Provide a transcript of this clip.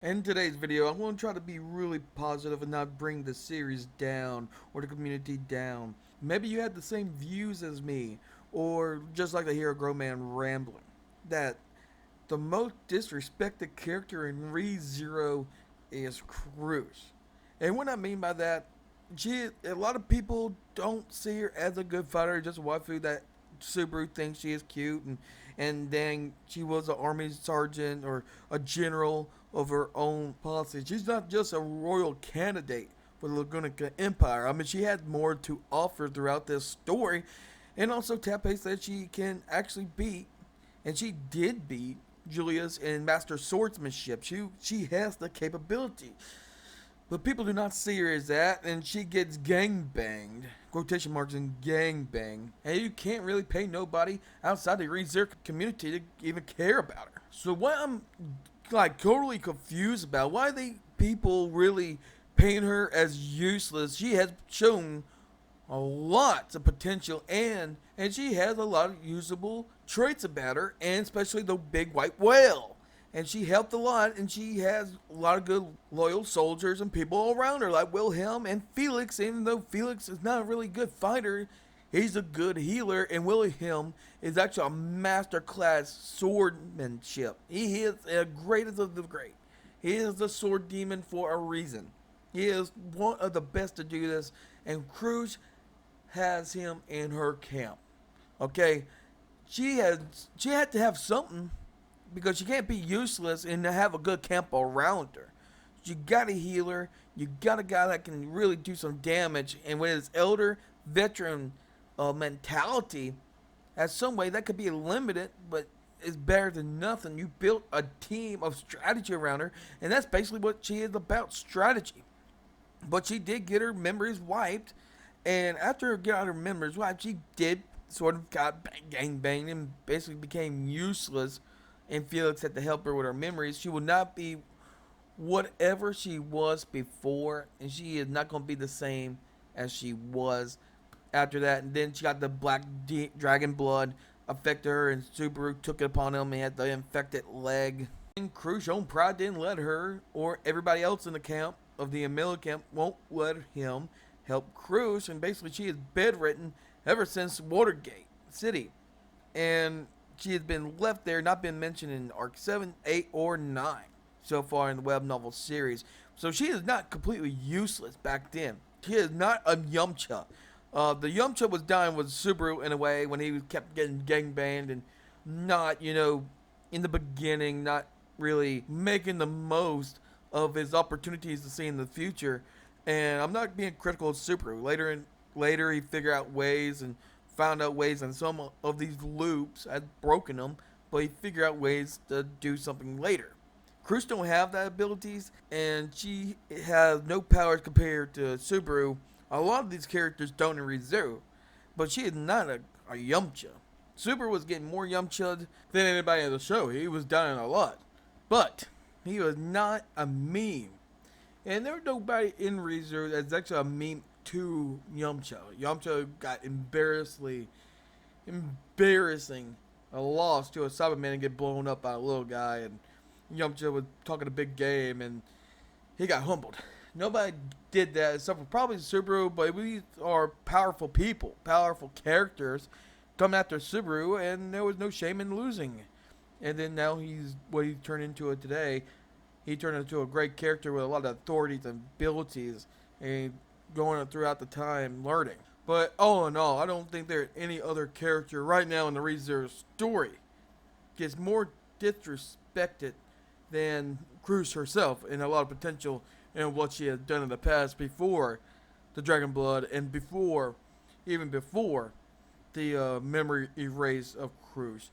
In today's video, I'm going to try to be really positive and not bring the series down or the community down. Maybe you had the same views as me, or just like to hear a grown man rambling. That the most disrespected character in ReZero is Crusch. And what I mean by that, a lot of people don't see her as a good fighter, just a waifu that Subaru thinks she is cute, and then she was an army sergeant or a general of her own policy. She's not just a royal candidate for the Laguna Empire. I mean, she had more to offer throughout this story, and also Tappei said she can actually beat, and she did beat Julius in master swordsmanship. She has the capability. But people do not see her as that, and she gets gang banged. Quotation marks and gang bang. And you can't really pay nobody outside the reserve community to even care about her. So what I'm like totally confused about, why they people really paint her as useless. She has shown a lot of potential, and she has a lot of usable traits about her, and especially the big white whale. And she helped a lot, and she has a lot of good loyal soldiers and people around her, like Wilhelm and Felix. Even though Felix is not a really good fighter, he's a good healer, and Wilhelm is actually a master class swordmanship. He is the greatest of the great. He is the sword demon for a reason. He is one of the best to do this, and Crusch has him in her camp. Okay, she had to have something because she can't be useless and to have a good camp around her. You got a healer, you got a guy that can really do some damage, and with his elder veteran mentality, at some way that could be limited, but it's better than nothing. You built a team of strategy around her, and that's basically what she is about, strategy. But she did get her memories wiped, and after her got her memories wiped, she did sort of got gang banged and basically became useless. And Felix had to help her with her memories. She will not be whatever she was before, and she is not going to be the same as she was after that. And then she got the dragon blood affected her, and Subaru took it upon him and had the infected leg. And Crusch's own pride didn't let her or everybody else in the camp of the Amelia camp won't let him help Crusch, and basically she is bedridden ever since Watergate City, and she has been left there, not been mentioned in arc 7, 8, or 9 so far in the web novel series. So she is not completely useless back then. She is not a Yamcha. The Yamcha was dying with Subaru in a way when he kept getting gangbanged and not, in the beginning, not really making the most of his opportunities to see in the future. And I'm not being critical of Subaru. Later he figured out ways and found out ways, and some of these loops had broken them, but he figured out ways to do something later. Crusch don't have that abilities, and she has no powers compared to Subaru. A lot of these characters don't in ReZero, but she is not a Yamcha. Subaru was getting more Yamcha than anybody in the show. He was dying a lot, but he was not a meme. And there was nobody in ReZero that's actually a meme to Yamcha. Yamcha got embarrassing a loss to a Cyberman and get blown up by a little guy, and Yamcha was talking a big game and he got humbled. Nobody did that except for probably Subaru, but we are powerful people, powerful characters come after Subaru, and there was no shame in losing. And then now he's what he turned into today. He turned into a great character with a lot of authorities and abilities, and going throughout the time learning. But all in all, I don't think there's any other character right now in the ReZero story gets more disrespected than Crusch herself, and a lot of potential in what she has done in the past before the Dragon Blood, and even before the memory erase of Crusch.